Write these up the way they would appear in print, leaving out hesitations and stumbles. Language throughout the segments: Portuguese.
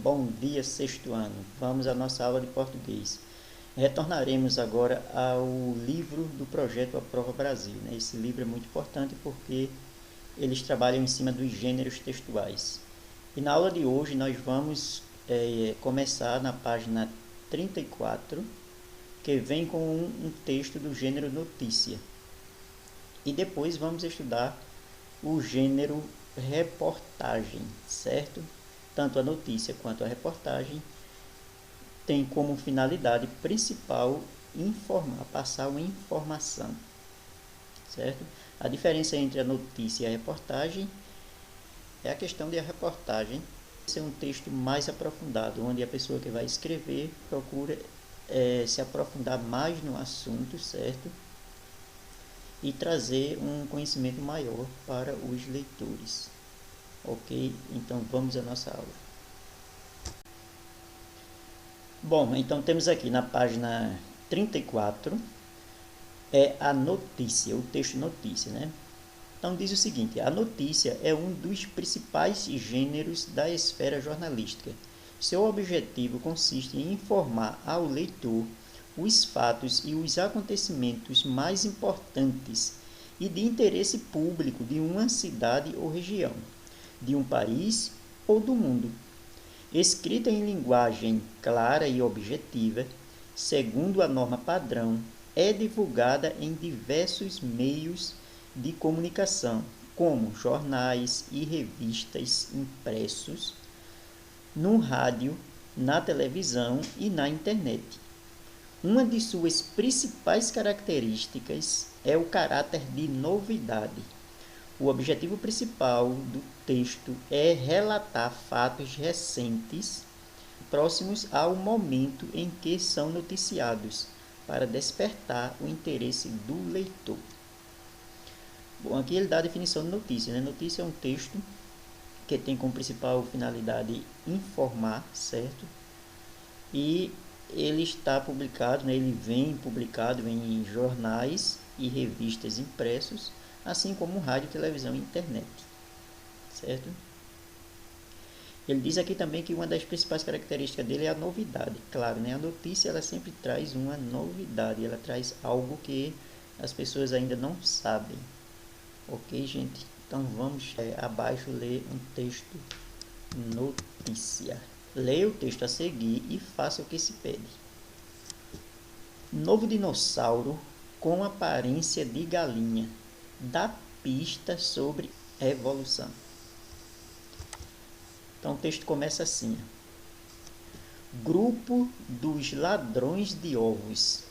Bom dia, sexto ano. Vamos à nossa aula de português. Retornaremos agora ao livro do projeto Aprova Brasil. Esse livro é muito importante porque eles trabalham em cima dos gêneros textuais. E na aula de hoje nós vamos começar na página 34, que vem com um texto do gênero notícia. E depois vamos estudar o gênero reportagem, certo? Tanto a notícia quanto a reportagem tem como finalidade principal passar uma informação, certo? A diferença entre a notícia e a reportagem é a questão de a reportagem ser um texto mais aprofundado, onde a pessoa que vai escrever procura se aprofundar mais no assunto, certo? E trazer um conhecimento maior para os leitores. Ok? Então vamos à nossa aula. Bom, então temos aqui na página 34 a notícia, o texto notícia, né? Então diz o seguinte: a notícia é um dos principais gêneros da esfera jornalística. Seu objetivo consiste em informar ao leitor os fatos e os acontecimentos mais importantes e de interesse público de uma cidade ou região, de um país ou do mundo. Escrita em linguagem clara e objetiva, segundo a norma padrão, é divulgada em diversos meios de comunicação, como jornais e revistas impressos, no rádio, na televisão e na internet. Uma de suas principais características é o caráter de novidade. O objetivo principal do texto é relatar fatos recentes, próximos ao momento em que são noticiados, para despertar o interesse do leitor. Bom, aqui ele dá a definição de notícia, né? Notícia é um texto que tem como principal finalidade informar, certo? E ele está publicado, né? Ele vem publicado em jornais e revistas impressos, assim como rádio, televisão e internet, certo? Ele diz aqui também que uma das principais características dele é a novidade. Claro, né? A notícia ela sempre traz uma novidade, ela traz algo que as pessoas ainda não sabem. Ok, gente? Então vamos abaixo ler um texto notícia. Leia o texto a seguir e faça o que se pede. Novo dinossauro com aparência de galinha dá pista sobre evolução. Então o texto começa assim: Grupo dos ladrões de ovos.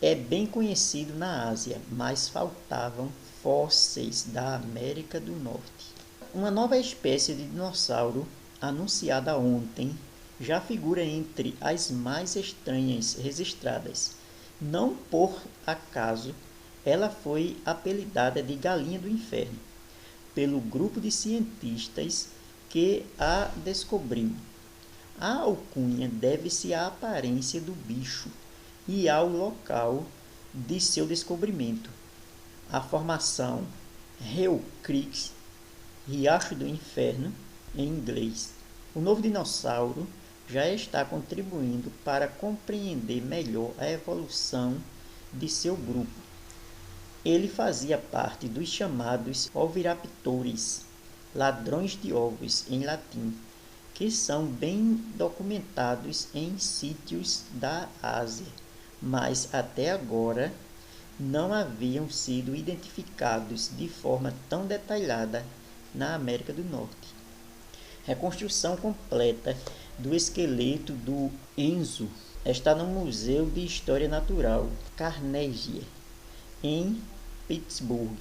É bem conhecido na Ásia, mas faltavam fósseis da América do Norte. Uma nova espécie de dinossauro, anunciada ontem, já figura entre as mais estranhas registradas. Não por acaso, ela foi apelidada de Galinha do Inferno, pelo grupo de cientistas que a descobriu. A alcunha deve-se à aparência do bicho e ao local de seu descobrimento. A formação Hell Creek, Riacho do Inferno, em inglês. O novo dinossauro já está contribuindo para compreender melhor a evolução de seu grupo. Ele fazia parte dos chamados oviraptores, ladrões de ovos em latim, que são bem documentados em sítios da Ásia, mas até agora não haviam sido identificados de forma tão detalhada na América do Norte. Reconstrução completa do esqueleto do Enzo está no Museu de História Natural Carnegie, em Pittsburgh.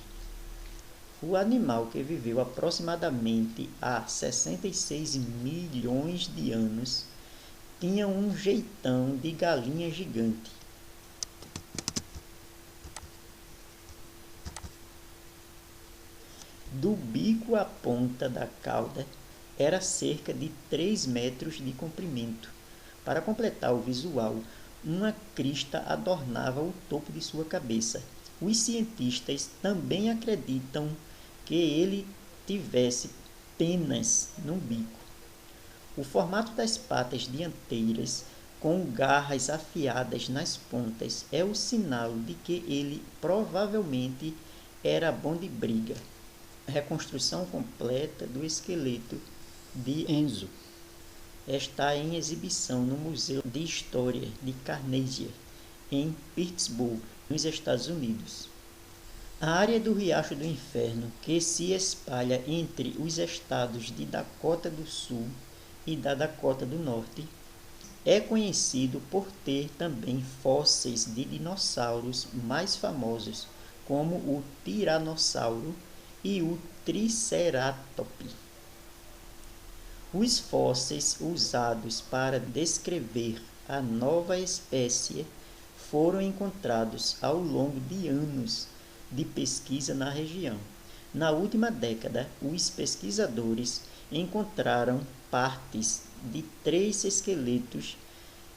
O animal, que viveu aproximadamente há 66 milhões de anos, tinha um jeitão de galinha gigante. Do bico à ponta da cauda era cerca de 3 metros de comprimento. Para completar o visual, uma crista adornava o topo de sua cabeça, Os cientistas também acreditam que ele tivesse penas no bico. O formato das patas dianteiras, com garras afiadas nas pontas, é o sinal de que ele provavelmente era bom de briga. Reconstrução completa do esqueleto de Enzo está em exibição no Museu de História de Carnegie, em Pittsburgh, nos Estados Unidos. A área do Riacho do Inferno, que se espalha entre os estados de Dakota do Sul e da Dakota do Norte, é conhecido por ter também fósseis de dinossauros mais famosos, como o Tiranossauro e o Triceratops. Os fósseis usados para descrever a nova espécie foram encontrados ao longo de anos de pesquisa na região. Na última década, os pesquisadores encontraram partes de 3 esqueletos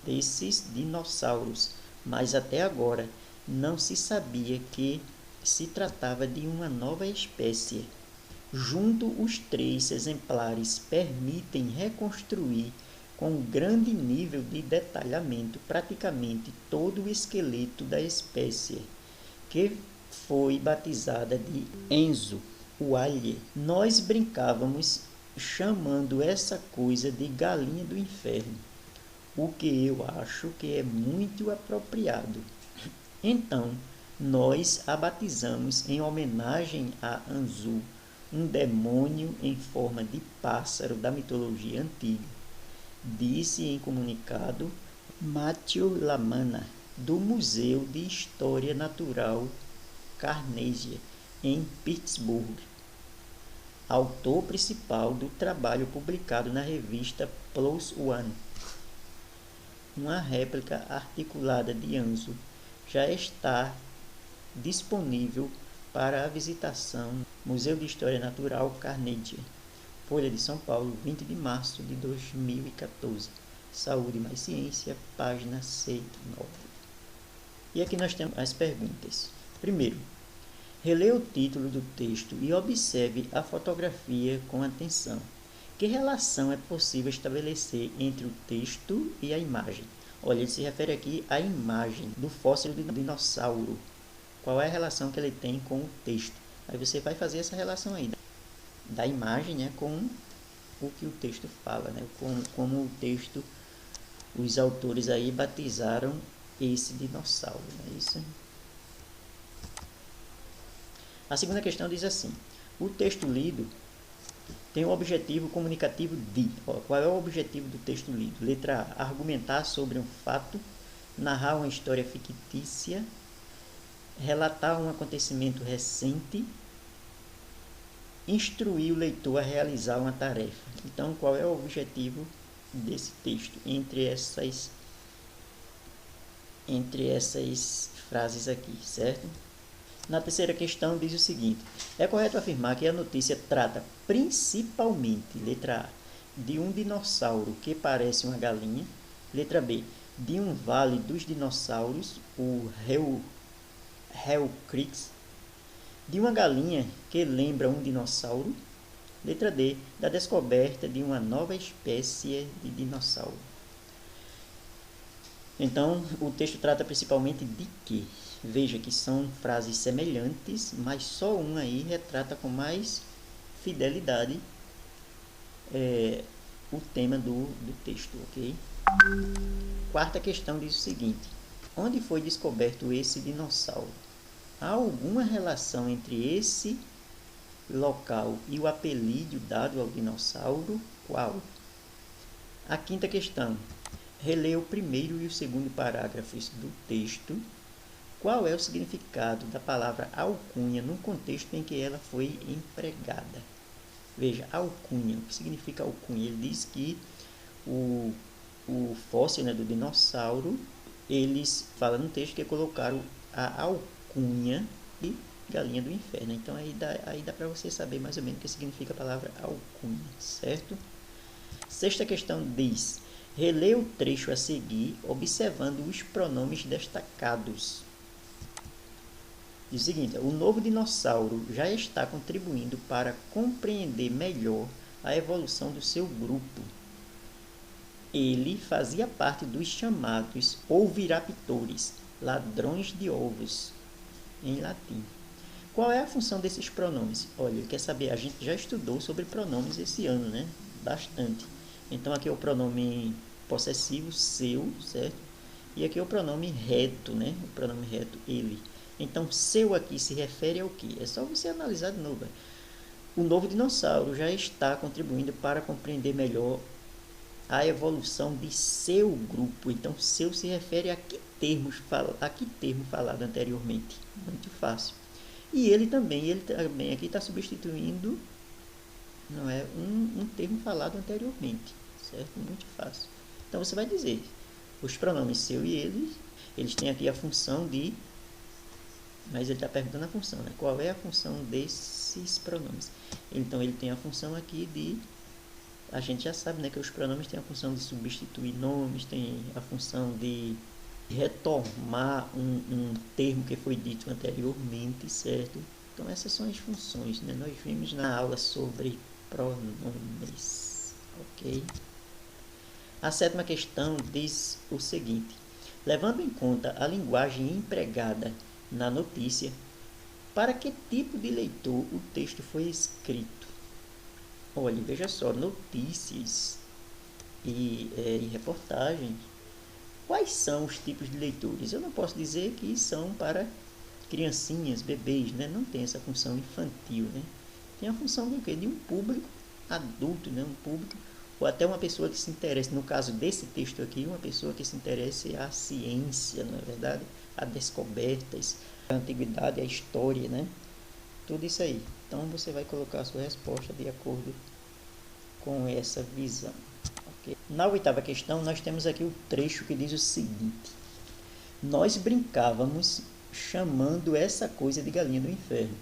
desses dinossauros, mas até agora não se sabia que se tratava de uma nova espécie. Junto, os 3 exemplares permitem reconstruir com grande nível de detalhamento praticamente todo o esqueleto da espécie, que foi batizada de Enzo, o alhe. Nós brincávamos chamando essa coisa de galinha do inferno, o que eu acho que é muito apropriado. Então, nós a batizamos em homenagem a Anzu, um demônio em forma de pássaro da mitologia antiga, disse em comunicado Matthew Lamana, do Museu de História Natural Carnegie, em Pittsburgh, autor principal do trabalho publicado na revista PLOS ONE. Uma réplica articulada de Anzu já está disponível para a visitação. Museu de História Natural Carnegie, Folha de São Paulo, 20 de março de 2014. Saúde mais Ciência, página 109. E aqui nós temos as perguntas. Primeiro, releia o título do texto e observe a fotografia com atenção. Que relação é possível estabelecer entre o texto e a imagem? Olha, ele se refere aqui à imagem do fóssil do dinossauro. Qual é a relação que ele tem com o texto? Aí você vai fazer essa relação aí da imagem, né, com o que o texto fala, né, como o texto, os autores aí batizaram esse dinossauro, não é isso? A segunda questão diz assim: o texto lido tem o objetivo comunicativo de... Qual é o objetivo do texto lido? Letra A, argumentar sobre um fato, narrar uma história fictícia, relatar um acontecimento recente, instruir o leitor a realizar uma tarefa. Então, qual é o objetivo desse texto entre essas frases aqui, certo? Na terceira questão diz o seguinte: é correto afirmar que a notícia trata principalmente, letra A, de um dinossauro que parece uma galinha, letra B, de um vale dos dinossauros, o Hell Creek, de uma galinha que lembra um dinossauro, letra D, da descoberta de uma nova espécie de dinossauro. Então, o texto trata principalmente de quê? Veja que são frases semelhantes, mas só uma aí retrata com mais fidelidade o tema do texto, ok? Quarta questão diz o seguinte: onde foi descoberto esse dinossauro? Há alguma relação entre esse local e o apelido dado ao dinossauro? Qual? A quinta questão: releia o primeiro e o segundo parágrafos do texto. Qual é o significado da palavra alcunha no contexto em que ela foi empregada? Veja, alcunha. O que significa alcunha? Ele diz que o fóssil, né, do dinossauro, eles falam no texto que colocaram a alcunha de galinha do inferno. Então aí dá para você saber mais ou menos o que significa a palavra alcunha, certo? Sexta questão diz: releia o trecho a seguir, observando os pronomes destacados. Diz o seguinte: o novo dinossauro já está contribuindo para compreender melhor a evolução do seu grupo. Ele fazia parte dos chamados oviraptores, ladrões de ovos, em latim. Qual é a função desses pronomes? Olha, quer saber? A gente já estudou sobre pronomes esse ano, né? Bastante. Então, aqui é o pronome possessivo, seu, certo? E aqui é o pronome reto, né? O pronome reto, ele. Então, seu aqui se refere ao quê? É só você analisar de novo. O novo dinossauro já está contribuindo para compreender melhor a evolução de seu grupo. Então, seu se refere a que termo falado anteriormente. Muito fácil. E ele também aqui está substituindo, não é, um termo falado anteriormente, certo? Muito fácil. Então, você vai dizer, os pronomes seu e eles têm aqui a função de... Mas ele está perguntando a função, né? Qual é a função desses pronomes? Então, ele tem a função aqui de... A gente já sabe, né, que os pronomes têm a função de substituir nomes, tem a função de retomar um termo que foi dito anteriormente, certo? Então, essas são as funções, né? Nós vimos na aula sobre pronomes, ok? A sétima questão diz o seguinte: levando em conta a linguagem empregada na notícia, para que tipo de leitor o texto foi escrito? Olha, veja só, notícias e reportagens. Quais são os tipos de leitores? Eu não posso dizer que são para criancinhas, bebês, né? Não tem essa função infantil, né? Tem a função de quê? De um público adulto, né? Um público, ou até uma pessoa que se interesse, no caso desse texto aqui, uma pessoa que se interesse à ciência, não é verdade? A descobertas, a antiguidade, a história, né? Tudo isso aí. Então, você vai colocar a sua resposta de acordo com essa visão. Okay? Na oitava questão, nós temos aqui o trecho que diz o seguinte: nós brincávamos chamando essa coisa de galinha do inferno,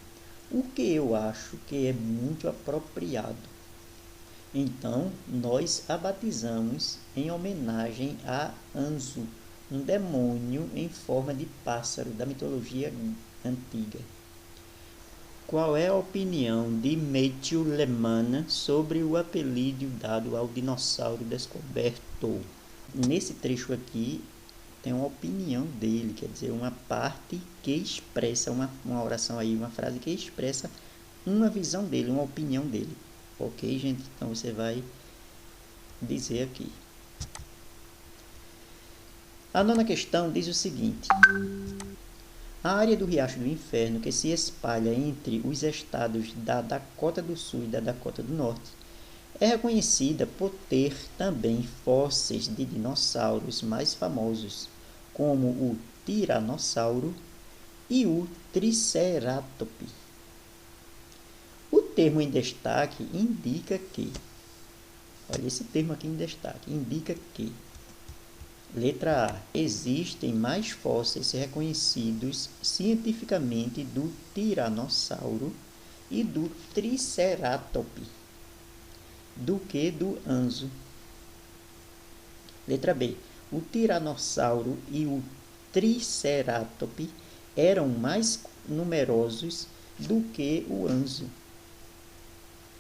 o que eu acho que é muito apropriado. Então, nós a batizamos em homenagem a Anzu, um demônio em forma de pássaro da mitologia antiga. Qual é a opinião de Matthew Lehmann sobre o apelido dado ao dinossauro descoberto? Nesse trecho aqui tem uma opinião dele, quer dizer, uma parte que expressa, uma oração aí, uma frase que expressa uma visão dele, uma opinião dele. Ok, gente? Então você vai dizer aqui. A nona questão diz o seguinte: a área do Riacho do Inferno, que se espalha entre os estados da Dakota do Sul e da Dakota do Norte, é reconhecida por ter também fósseis de dinossauros mais famosos, como o Tiranossauro e o Triceratops. O termo em destaque indica que... Olha esse termo aqui em destaque. Indica que... Letra A. Existem mais fósseis reconhecidos cientificamente do Tiranossauro e do Triceratops do que do Anzu. Letra B. O Tiranossauro e o Triceratops eram mais numerosos do que o Anzu.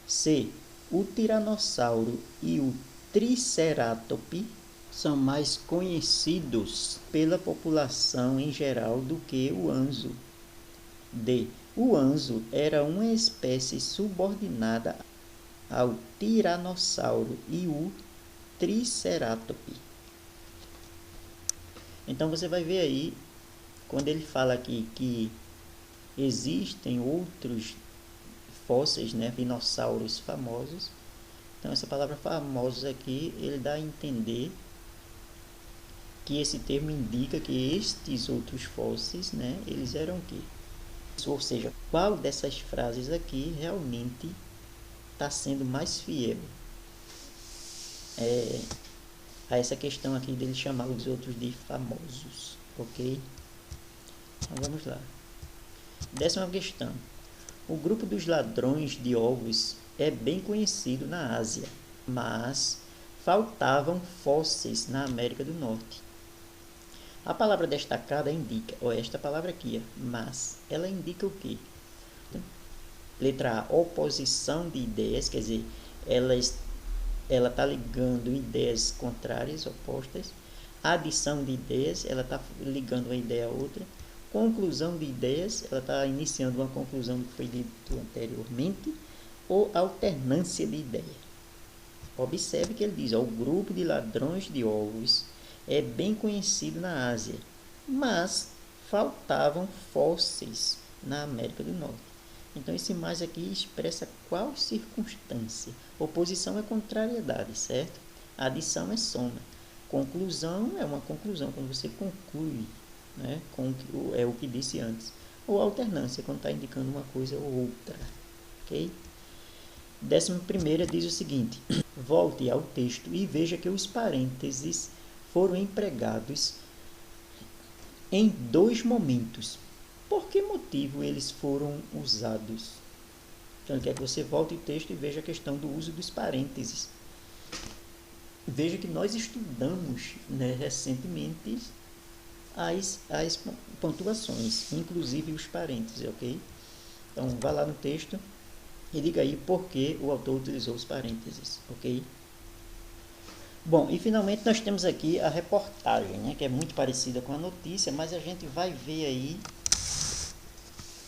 C. O Tiranossauro e o Triceratops são mais conhecidos pela população em geral do que o Anzu. D. O Anzu era uma espécie subordinada ao Tiranossauro e o Triceratops. Então você vai ver aí, quando ele fala aqui que existem outros fósseis, né, dinossauros famosos. Então essa palavra famosos aqui, ele dá a entender que esse termo indica que estes outros fósseis, né, eles eram o quê? Ou seja, qual dessas frases aqui realmente está sendo mais fiel a essa questão aqui dele chamar os outros de famosos, ok? Então vamos lá. 10ª questão. O grupo dos ladrões de ovos é bem conhecido na Ásia, mas faltavam fósseis na América do Norte. A palavra destacada indica, ó, esta palavra aqui, ó, mas, ela indica o quê? Letra A, oposição de ideias, quer dizer, ela está ligando ideias contrárias, opostas. Adição de ideias, ela está ligando uma ideia a outra. Conclusão de ideias, ela está iniciando uma conclusão do que foi dito anteriormente. Ou alternância de ideia. Observe que ele diz, ó, o grupo de ladrões de ovos é bem conhecido na Ásia, mas faltavam fósseis na América do Norte. Então, esse mais aqui expressa qual circunstância. Oposição é contrariedade, certo? Adição é soma. Conclusão é uma conclusão, quando você conclui, né, é o que disse antes. Ou alternância, quando está indicando uma coisa ou outra. Ok? 11ª diz o seguinte: volte ao texto e veja que os parênteses foram empregados em 2 momentos. Por que motivo eles foram usados? Então, ele quer que você volte ao texto e veja a questão do uso dos parênteses. Veja que nós estudamos, né, recentemente as pontuações, inclusive os parênteses, ok? Então, vá lá no texto e diga aí por que o autor utilizou os parênteses, ok? Bom, e finalmente nós temos aqui a reportagem, né, que é muito parecida com a notícia, mas a gente vai ver aí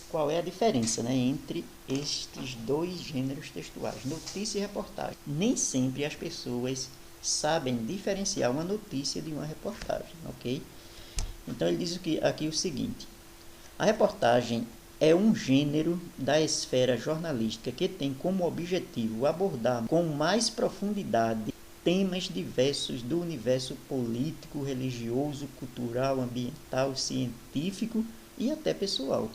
qual é a diferença, né, entre estes 2 gêneros textuais, notícia e reportagem. Nem sempre as pessoas sabem diferenciar uma notícia de uma reportagem, ok? Então ele diz aqui o seguinte: a reportagem é um gênero da esfera jornalística que tem como objetivo abordar com mais profundidade temas diversos do universo político, religioso, cultural, ambiental, científico e até pessoal.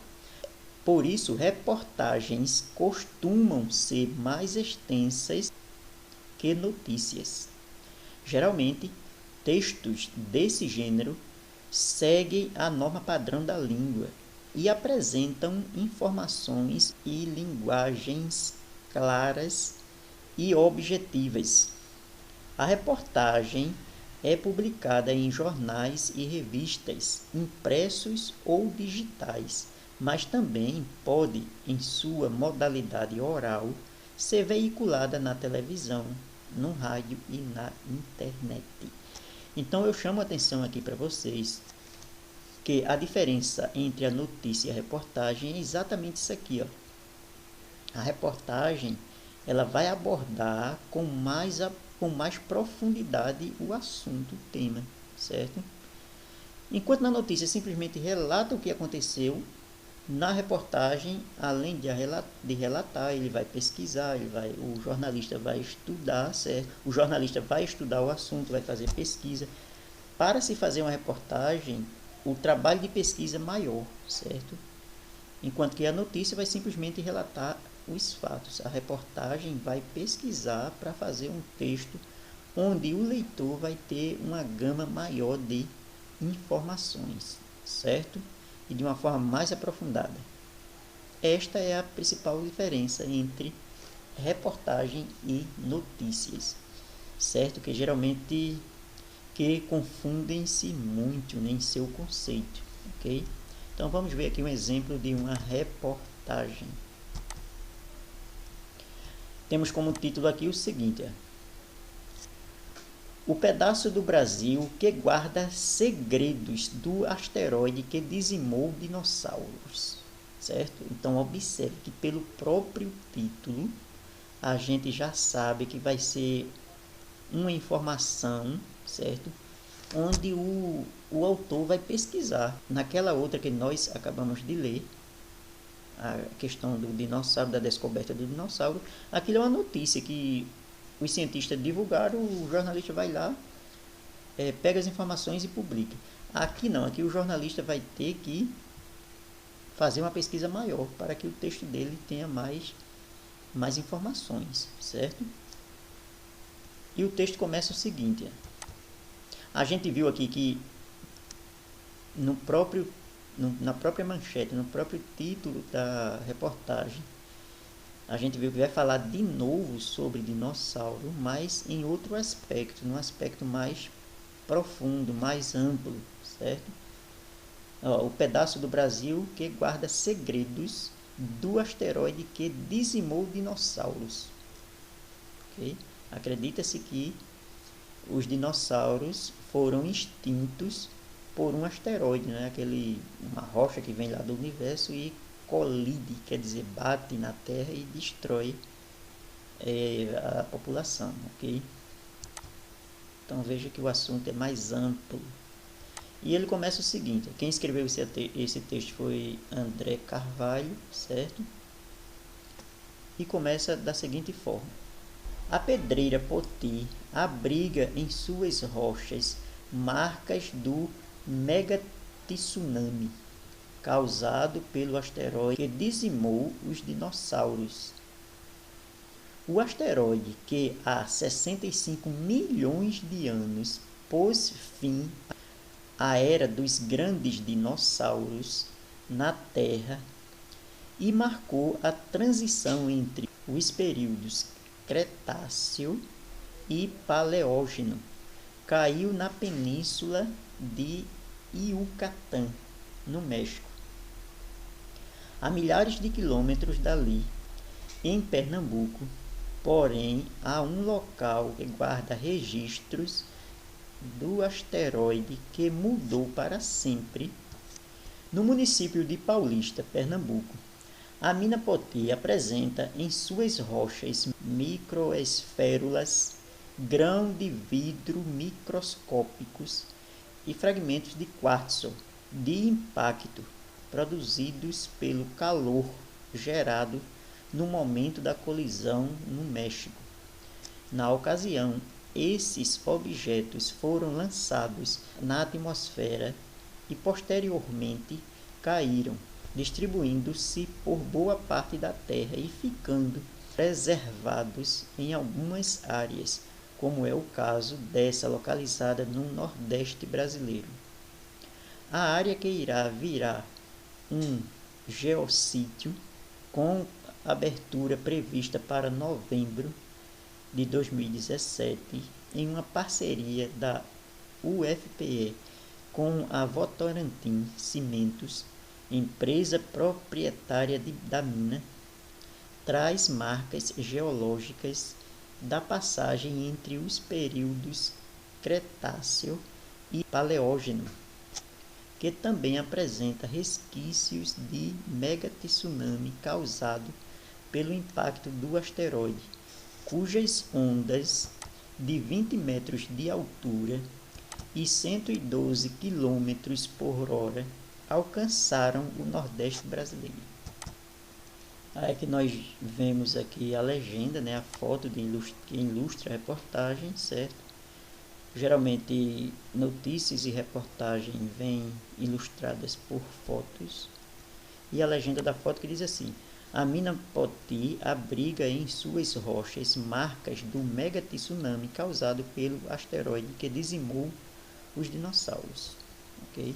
Por isso, reportagens costumam ser mais extensas que notícias. Geralmente, textos desse gênero seguem a norma padrão da língua e apresentam informações e linguagens claras e objetivas. A reportagem é publicada em jornais e revistas, impressos ou digitais, mas também pode, em sua modalidade oral, ser veiculada na televisão, no rádio e na internet. Então, eu chamo a atenção aqui para vocês que a diferença entre a notícia e a reportagem é exatamente isso aqui, ó. A reportagem, ela vai abordar com mais profundidade o assunto, o tema, certo? Enquanto na notícia simplesmente relata o que aconteceu, na reportagem, além de relatar, ele vai pesquisar, o jornalista vai estudar, certo? O jornalista vai estudar o assunto, vai fazer pesquisa. Para se fazer uma reportagem, o trabalho de pesquisa é maior, certo? Enquanto que a notícia vai simplesmente relatar os fatos. A reportagem vai pesquisar para fazer um texto onde o leitor vai ter uma gama maior de informações, certo? E de uma forma mais aprofundada. Esta é a principal diferença entre reportagem e notícias, certo? Que geralmente confundem-se muito em seu conceito, ok? Então vamos ver aqui um exemplo de uma reportagem. Temos como título aqui o seguinte: o pedaço do Brasil que guarda segredos do asteroide que dizimou dinossauros, certo? Então observe que pelo próprio título a gente já sabe que vai ser uma informação, certo? Onde o autor vai pesquisar. Naquela outra que nós acabamos de ler, a questão do dinossauro, da descoberta do dinossauro, aquilo é uma notícia que os cientistas divulgaram, o jornalista vai lá, pega as informações e publica. Aqui não, aqui o jornalista vai ter que fazer uma pesquisa maior para que o texto dele tenha mais informações, certo? E o texto começa o seguinte: a gente viu aqui que na própria manchete, no próprio título da reportagem, a gente viu que vai falar de novo sobre dinossauro, mas em outro aspecto, num aspecto mais profundo, mais amplo, certo? Ó, o pedaço do Brasil que guarda segredos do asteroide que dizimou dinossauros. Okay? Acredita-se que os dinossauros foram extintos por um asteroide, né? Uma rocha que vem lá do universo e colide, quer dizer, bate na Terra e destrói a população, ok? Então veja que o assunto é mais amplo. E ele começa o seguinte: quem escreveu esse texto foi André Carvalho, certo? E começa da seguinte forma: a pedreira Poti abriga em suas rochas marcas do megatsunami causado pelo asteroide que dizimou os dinossauros. O asteroide que há 65 milhões de anos pôs fim à era dos grandes dinossauros na Terra e marcou a transição entre os períodos Cretáceo e Paleógeno, caiu na península de Yucatán, no México. A milhares de quilômetros dali, em Pernambuco, porém, há um local que guarda registros do asteroide que mudou para sempre. No município de Paulista, Pernambuco, a mina Poti apresenta em suas rochas microesférulas, grão de vidro microscópicos e fragmentos de quartzo de impacto produzidos pelo calor gerado no momento da colisão no México. Na ocasião, esses objetos foram lançados na atmosfera e posteriormente caíram, distribuindo-se por boa parte da Terra e ficando preservados em algumas áreas, como é o caso dessa localizada no Nordeste brasileiro. A área que irá virar um geossítio, com abertura prevista para novembro de 2017, em uma parceria da UFPE com a Votorantim Cimentos, empresa proprietária da mina, traz marcas geológicas da passagem entre os períodos Cretáceo e Paleógeno, que também apresenta resquícios de megatsunami causado pelo impacto do asteroide, cujas ondas de 20 metros de altura e 112 km por hora alcançaram o Nordeste brasileiro. Aí que nós vemos aqui a legenda, né, a foto que ilustra a reportagem, certo? Geralmente notícias e reportagem vêm ilustradas por fotos. E a legenda da foto que diz assim: a mina Poti abriga em suas rochas marcas do megatsunami causado pelo asteroide que dizimou os dinossauros. Okay?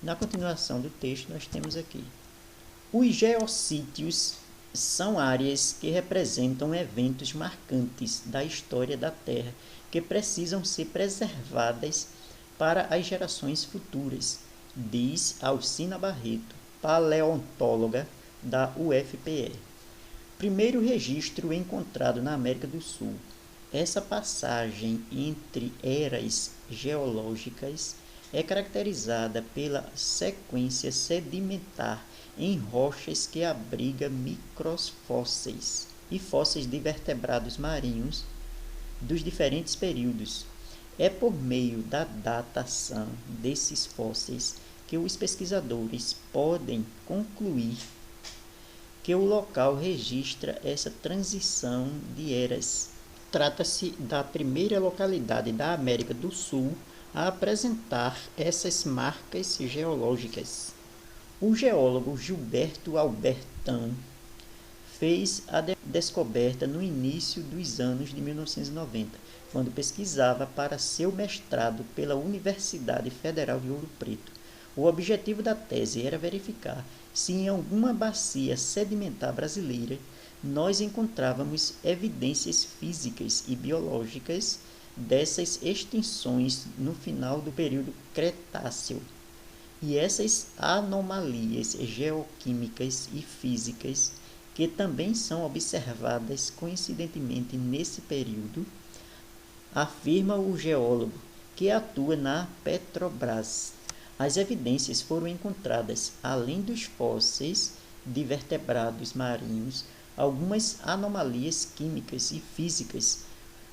Na continuação do texto nós temos aqui: os geossítios são áreas que representam eventos marcantes da história da Terra que precisam ser preservadas para as gerações futuras, diz Alcina Barreto, paleontóloga da UFPE. Primeiro registro encontrado na América do Sul. Essa passagem entre eras geológicas é caracterizada pela sequência sedimentar em rochas que abriga microfósseis e fósseis de vertebrados marinhos dos diferentes períodos. É por meio da datação desses fósseis que os pesquisadores podem concluir que o local registra essa transição de eras. Trata-se da primeira localidade da América do Sul a apresentar essas marcas geológicas. O geólogo Gilberto Albertão fez a descoberta no início dos anos de 1990, quando pesquisava para seu mestrado pela Universidade Federal de Ouro Preto. O objetivo da tese era verificar se em alguma bacia sedimentar brasileira nós encontrávamos evidências físicas e biológicas dessas extinções no final do período Cretáceo. E essas anomalias geoquímicas e físicas, que também são observadas coincidentemente nesse período, afirma o geólogo que atua na Petrobras. As evidências foram encontradas, além dos fósseis de vertebrados marinhos, algumas anomalias químicas e físicas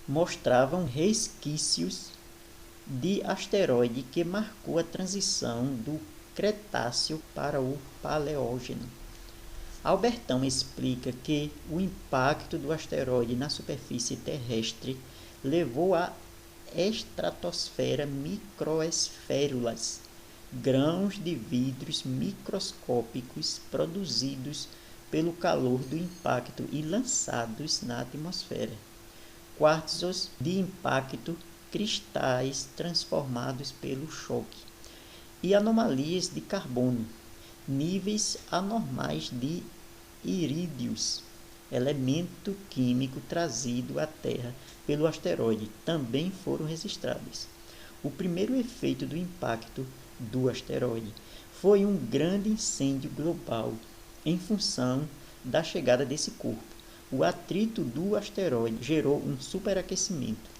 mostravam resquícios de asteroide que marcou a transição do Cretáceo para o Paleógeno. Albertão explica que o impacto do asteroide na superfície terrestre levou à estratosfera microesférulas, grãos de vidros microscópicos produzidos pelo calor do impacto e lançados na atmosfera, quartzos de impacto, cristais transformados pelo choque, e anomalias de carbono, níveis anormais de irídios, elemento químico trazido à Terra pelo asteroide, também foram registrados. O primeiro efeito do impacto do asteroide foi um grande incêndio global em função da chegada desse corpo. O atrito do asteroide gerou um superaquecimento.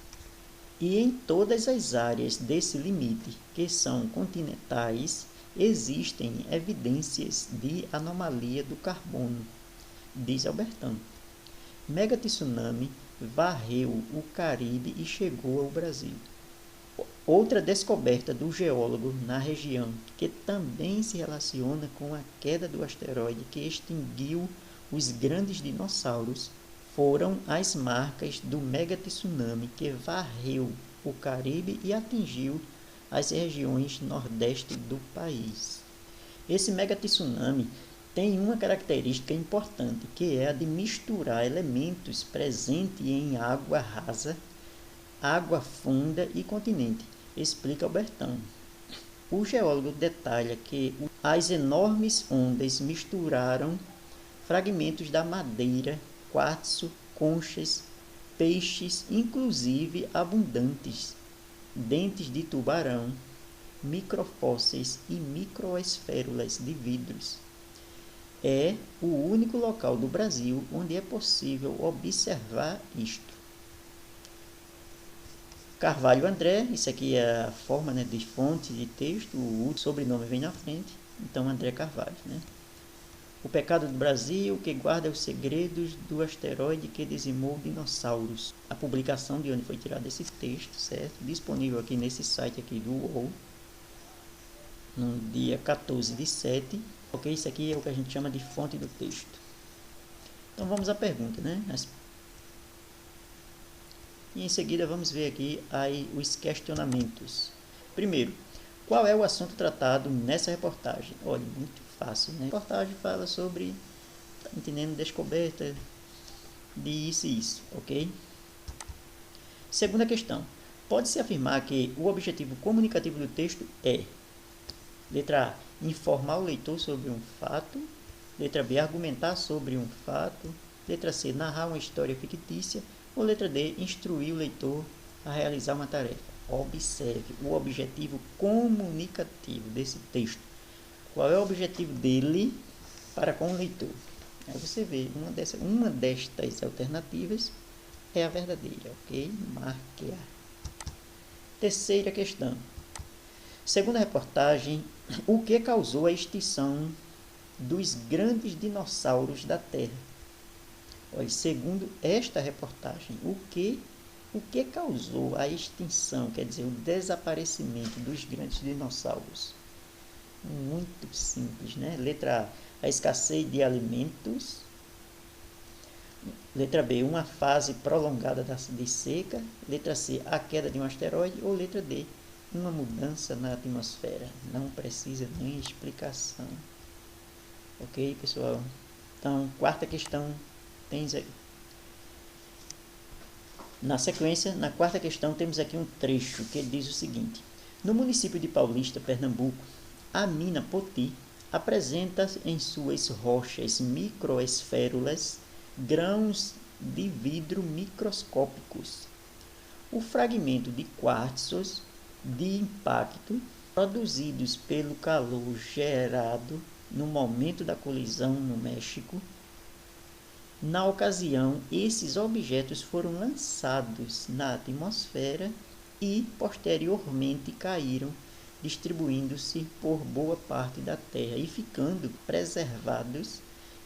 E em todas as áreas desse limite, que são continentais, existem evidências de anomalia do carbono, diz Albertão. Mega tsunami varreu o Caribe e chegou ao Brasil. Outra descoberta do geólogo na região, que também se relaciona com a queda do asteroide que extinguiu os grandes dinossauros, foram as marcas do mega tsunami que varreu o Caribe e atingiu as regiões nordeste do país. Esse mega tsunami tem uma característica importante, que é a de misturar elementos presentes em água rasa, água funda e continente, explica Albertão. O geólogo detalha que as enormes ondas misturaram fragmentos da madeira, quartzo, conchas, peixes, inclusive abundantes, dentes de tubarão, microfósseis e microesférulas de vidros. É o único local do Brasil onde é possível observar isto. Carvalho André, isso aqui é a forma, né, de fonte de texto, o sobrenome vem na frente, então André Carvalho, né? O pecado do Brasil, que guarda os segredos do asteroide que dizimou dinossauros. A publicação de onde foi tirado esse texto, certo? Disponível aqui nesse site aqui do UOL, no dia 14/7. Ok, isso aqui é o que a gente chama de fonte do texto. Então vamos à pergunta, né? E em seguida vamos ver aqui aí os questionamentos. Primeiro, qual é o assunto tratado nessa reportagem? Olha, muito fácil, né? A reportagem fala sobre, tá entendendo, descoberta de isso e isso, ok? Segunda questão. Pode-se afirmar que o objetivo comunicativo do texto é: letra A, informar o leitor sobre um fato. Letra B, argumentar sobre um fato. Letra C, narrar uma história fictícia. Ou letra D, instruir o leitor a realizar uma tarefa. Observe o objetivo comunicativo desse texto. Qual é o objetivo dele para com o leitor? Aí você vê, uma destas alternativas é a verdadeira, ok? Marque A. Terceira questão. Segundo a reportagem, o que causou a extinção dos grandes dinossauros da Terra? Olha, segundo esta reportagem, o que causou a extinção, quer dizer, o desaparecimento dos grandes dinossauros? Muito simples, né? Letra A, a escassez de alimentos. Letra B, uma fase prolongada de seca. Letra C, a queda de um asteroide. Ou letra D, uma mudança na atmosfera. Não precisa nem explicação. Ok, pessoal? Então, quarta questão, tens aí. Na sequência, na quarta questão, temos aqui um trecho que diz o seguinte: no município de Paulista, Pernambuco, a mina Poti apresenta em suas rochas microesférulas grãos de vidro microscópicos. O fragmento de quartzos de impacto produzidos pelo calor gerado no momento da colisão no México. Na ocasião, esses objetos foram lançados na atmosfera e, posteriormente, caíram, distribuindo-se por boa parte da Terra e ficando preservados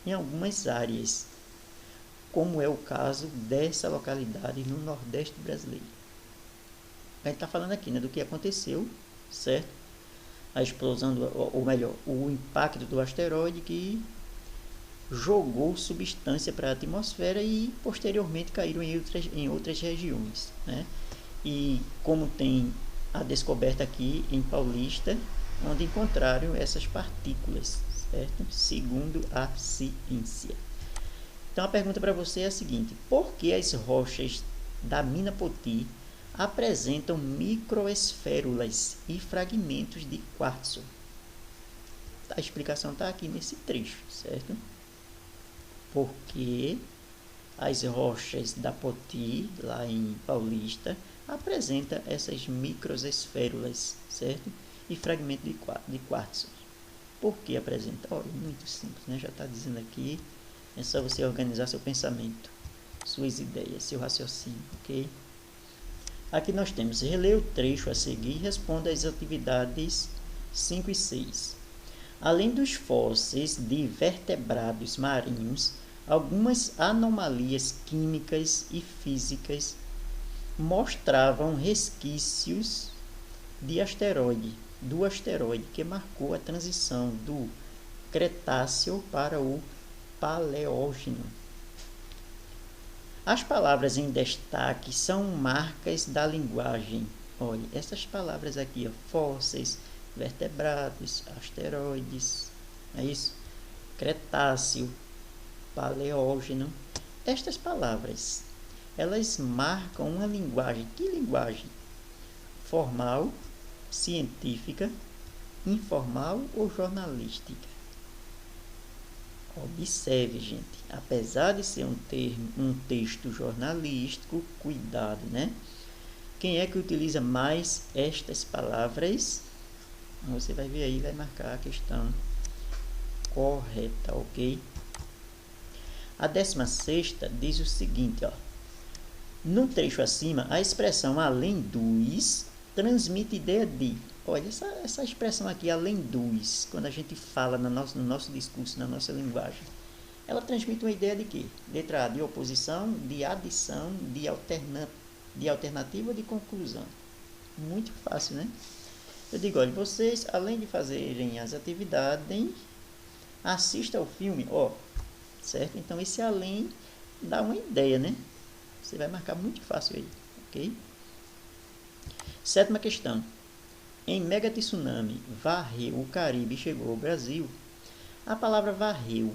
em algumas áreas, como é o caso dessa localidade no Nordeste brasileiro. A gente está falando aqui, né, do que aconteceu, certo? A explosão, ou melhor, o impacto do asteroide que jogou substância para a atmosfera e posteriormente caíram em outras regiões, né? E como tem a descoberta aqui em Paulista, onde encontraram essas partículas, certo? Segundo a ciência. Então a pergunta para você é a seguinte: por que as rochas da mina Poti apresentam microesférulas e fragmentos de quartzo? A explicação está aqui nesse trecho, certo? Porque as rochas da Poti, lá em Paulista, apresentam essas microesférulas, certo? E fragmentos de quartzo. Por que apresenta? Olha, muito simples, né? Já está dizendo aqui, é só você organizar seu pensamento, suas ideias, seu raciocínio, ok? Aqui nós temos, releia o trecho a seguir e responda às atividades 5 e 6. Além dos fósseis de vertebrados marinhos, algumas anomalias químicas e físicas mostravam resquícios do asteroide que marcou a transição do Cretáceo para o Paleógeno. As palavras em destaque são marcas da linguagem. Olha, essas palavras aqui, ó, fósseis, vertebrados, asteroides, é isso? Cretáceo, Paleógeno. Estas palavras, elas marcam uma linguagem. Que linguagem? Formal, científica, informal ou jornalística? Observe, gente, apesar de ser um texto jornalístico, cuidado, né? Quem é que utiliza mais estas palavras? Você vai ver aí, vai marcar a questão correta, ok? A 16ª diz o seguinte, ó. No trecho acima, a expressão além dos transmite ideia de. Olha, essa expressão aqui, além dos, quando a gente fala no nosso discurso, na nossa linguagem, ela transmite uma ideia de quê? Letra A, de oposição, de adição, de alternativa ou de conclusão. Muito fácil, né? Eu digo, olha, vocês, além de fazerem as atividades, assistam ao filme, ó, certo? Então, esse além dá uma ideia, né? Você vai marcar muito fácil aí, ok? 7ª questão. Em mega tsunami, varreu o Caribe e chegou ao Brasil. A palavra varreu,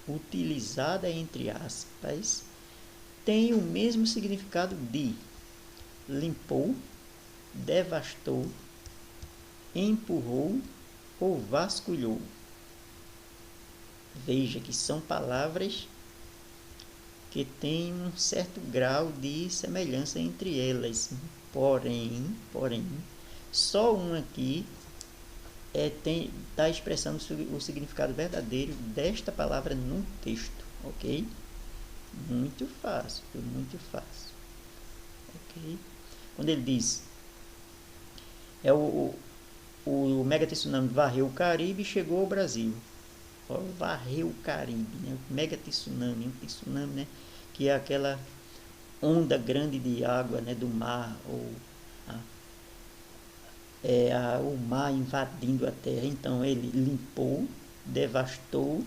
utilizada entre aspas, tem o mesmo significado de limpou, devastou, empurrou ou vasculhou. Veja que são palavras que têm um certo grau de semelhança entre elas. Porém, só uma aqui está expressando o significado verdadeiro desta palavra no texto, ok? Muito fácil, muito fácil, ok? Quando ele diz, o mega tsunami varreu o Caribe e chegou ao Brasil. Varreu o Caribe, né? O mega tsunami, um tsunami, né? Que é aquela onda grande de água, né? Do mar, ou o mar invadindo a terra. Então ele limpou, devastou,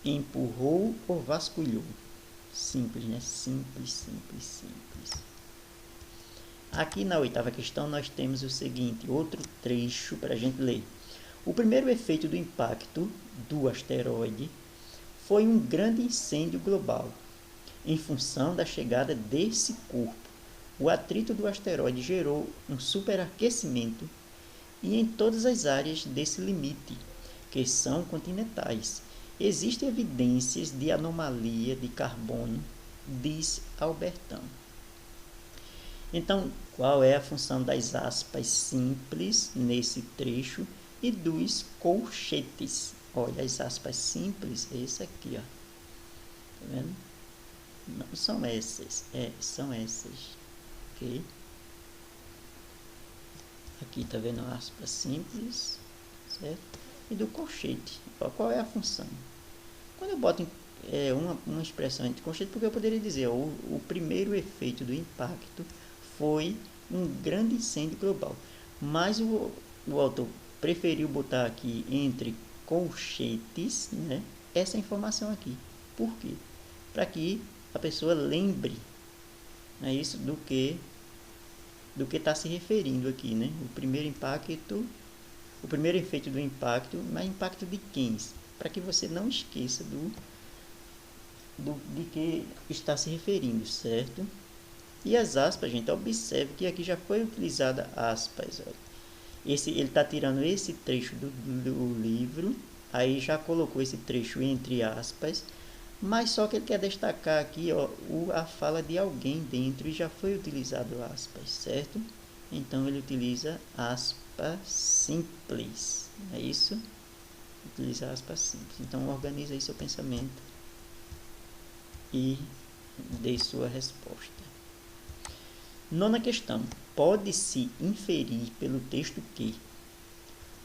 empurrou ou vasculhou. Simples, né? Simples. Aqui na 8ª questão nós temos o seguinte, outro trecho para a gente ler. O primeiro efeito do impacto do asteroide foi um grande incêndio global. Em função da chegada desse corpo, o atrito do asteroide gerou um superaquecimento e em todas as áreas desse limite, que são continentais, existem evidências de anomalia de carbono, diz Albertão. Então, qual é a função das aspas simples nesse trecho e dos colchetes? Olha, as aspas simples, esse aqui, ó. Tá vendo? Não são essas, são essas, ok? Aqui tá vendo aspas simples, certo? E do colchete, qual é a função? Quando eu boto uma expressão entre colchete, porque eu poderia dizer, o primeiro efeito do impacto foi um grande incêndio global, mas o autor preferiu botar aqui entre colchetes, né, essa informação aqui. Por quê? Para que a pessoa lembre, né, isso do que está se referindo aqui, né? O primeiro efeito do impacto, mas impacto de quem? Para que você não esqueça de que está se referindo, certo? E as aspas, gente, observe que aqui já foi utilizada aspas. Olha. Ele está tirando esse trecho do livro, aí já colocou esse trecho entre aspas, mas só que ele quer destacar aqui, ó, a fala de alguém dentro e já foi utilizado aspas, certo? Então ele utiliza aspas simples, é isso? Utiliza aspas simples. Então organiza aí seu pensamento e dê sua resposta. Nona questão. Pode-se inferir pelo texto que?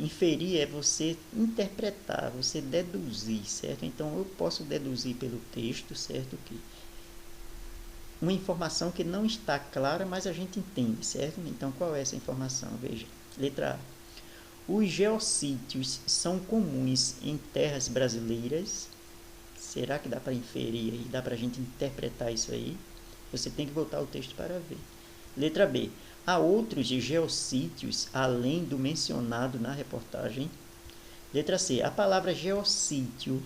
Inferir é você interpretar, você deduzir, certo? Então, eu posso deduzir pelo texto, certo? Que uma informação que não está clara, mas a gente entende, certo? Então, qual é essa informação? Veja. Letra A. Os geossítios são comuns em terras brasileiras. Será que dá para inferir aí? Dá para a gente interpretar isso aí? Você tem que voltar ao texto para ver. Letra B. Há outros geossítios além do mencionado na reportagem? Letra C. A palavra geossítio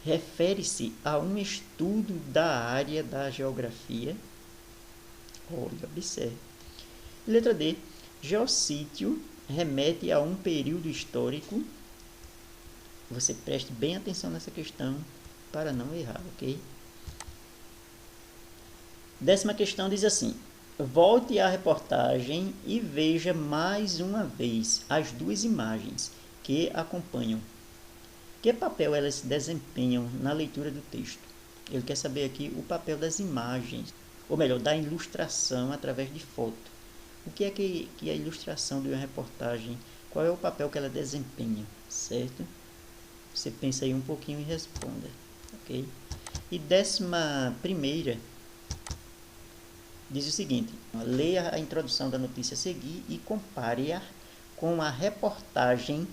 refere-se a um estudo da área da geografia? Olha, observe. Letra D. Geossítio remete a um período histórico? Você preste bem atenção nessa questão para não errar, ok? 10ª questão diz assim: volte à reportagem e veja mais uma vez as duas imagens que acompanham. Que papel elas desempenham na leitura do texto? Ele quer saber aqui o papel das imagens, ou melhor, da ilustração através de foto. O que é que a ilustração de uma reportagem, qual é o papel que ela desempenha, certo? Você pensa aí um pouquinho e responda, ok? E 11ª diz o seguinte: leia a introdução da notícia a seguir e compare-a com a reportagem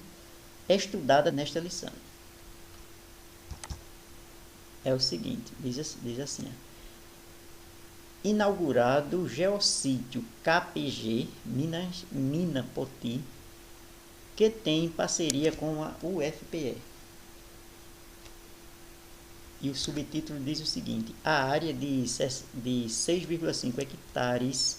estudada nesta lição. É o seguinte, diz assim: inaugurado o geossítio KPG Mina Poti, que tem parceria com a UFPE. E o subtítulo diz o seguinte: a área de 6,5 hectares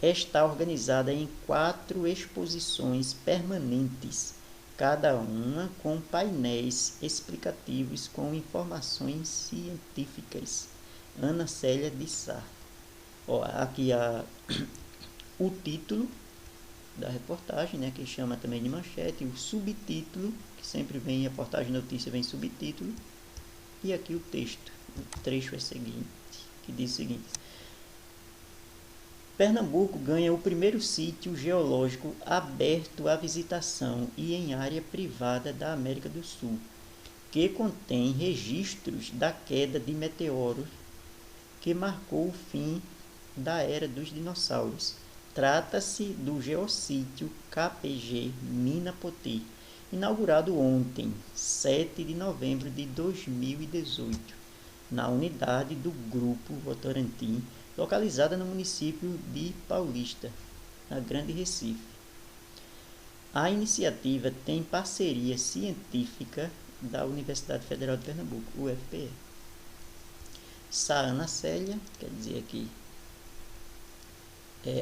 está organizada em 4 exposições permanentes, cada uma com painéis explicativos com informações científicas. Ana Célia de Sá. Ó, aqui o título da reportagem, né, que chama também de manchete, o subtítulo, que sempre vem em reportagem notícia, vem subtítulo, e aqui o texto, o trecho é o seguinte, que diz o seguinte: Pernambuco ganha o primeiro sítio geológico aberto à visitação e em área privada da América do Sul, que contém registros da queda de meteoros que marcou o fim da era dos dinossauros. Trata-se do geossítio KPG Mina Poti, inaugurado ontem, 7 de novembro de 2018, na unidade do Grupo Votorantim, localizada no município de Paulista, na Grande Recife. A iniciativa tem parceria científica da Universidade Federal de Pernambuco, UFPE. Sá Ana Célia, quer dizer aqui,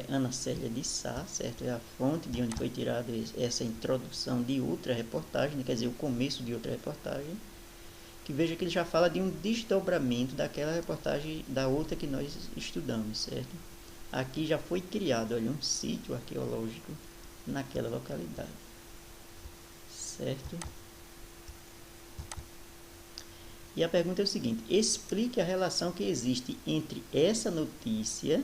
Ana Célia de Sá, certo? É a fonte de onde foi tirada essa introdução de outra reportagem, quer dizer, o começo de outra reportagem, que veja que ele já fala de um desdobramento daquela reportagem, da outra que nós estudamos, certo? aqui já foi criado, olha, um sítio arqueológico naquela localidade, certo? E a pergunta é o seguinte: explique a relação que existe entre essa notícia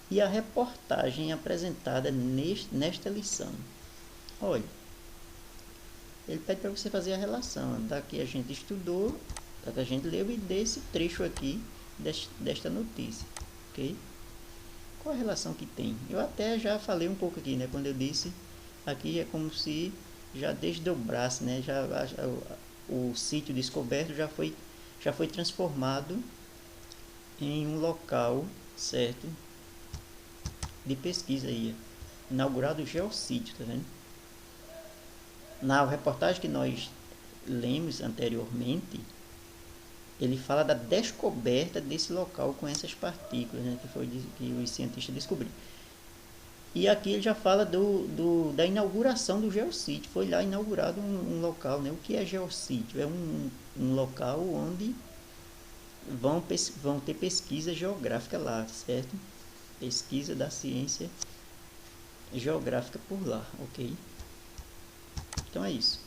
e a reportagem apresentada nesta lição. Olha, ele pede para você fazer a relação da que a gente estudou, da que a gente leu e desse trecho aqui desta notícia, ok? Qual a relação que tem? Eu até já falei um pouco aqui, né? Quando eu disse aqui é como se já desdobrasse, né? O sítio descoberto já foi transformado em um local, certo, de pesquisa aí, inaugurado o geossítio, tá vendo? Na reportagem que nós lemos anteriormente, ele fala da descoberta desse local com essas partículas, né, que foi que os cientistas descobriram. E aqui ele já fala da inauguração do geossítio. Foi lá inaugurado um local, né? O que é geossítio? É um local onde vão ter pesquisa geográfica lá, certo? Pesquisa da ciência geográfica por lá, ok? Então é isso.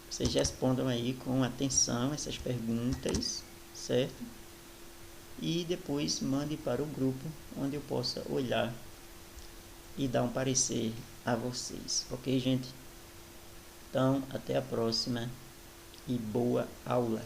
Vocês respondam aí com atenção essas perguntas, certo? E depois mande para o grupo onde eu possa olhar e dar um parecer a vocês, ok, gente? Então, até a próxima e boa aula!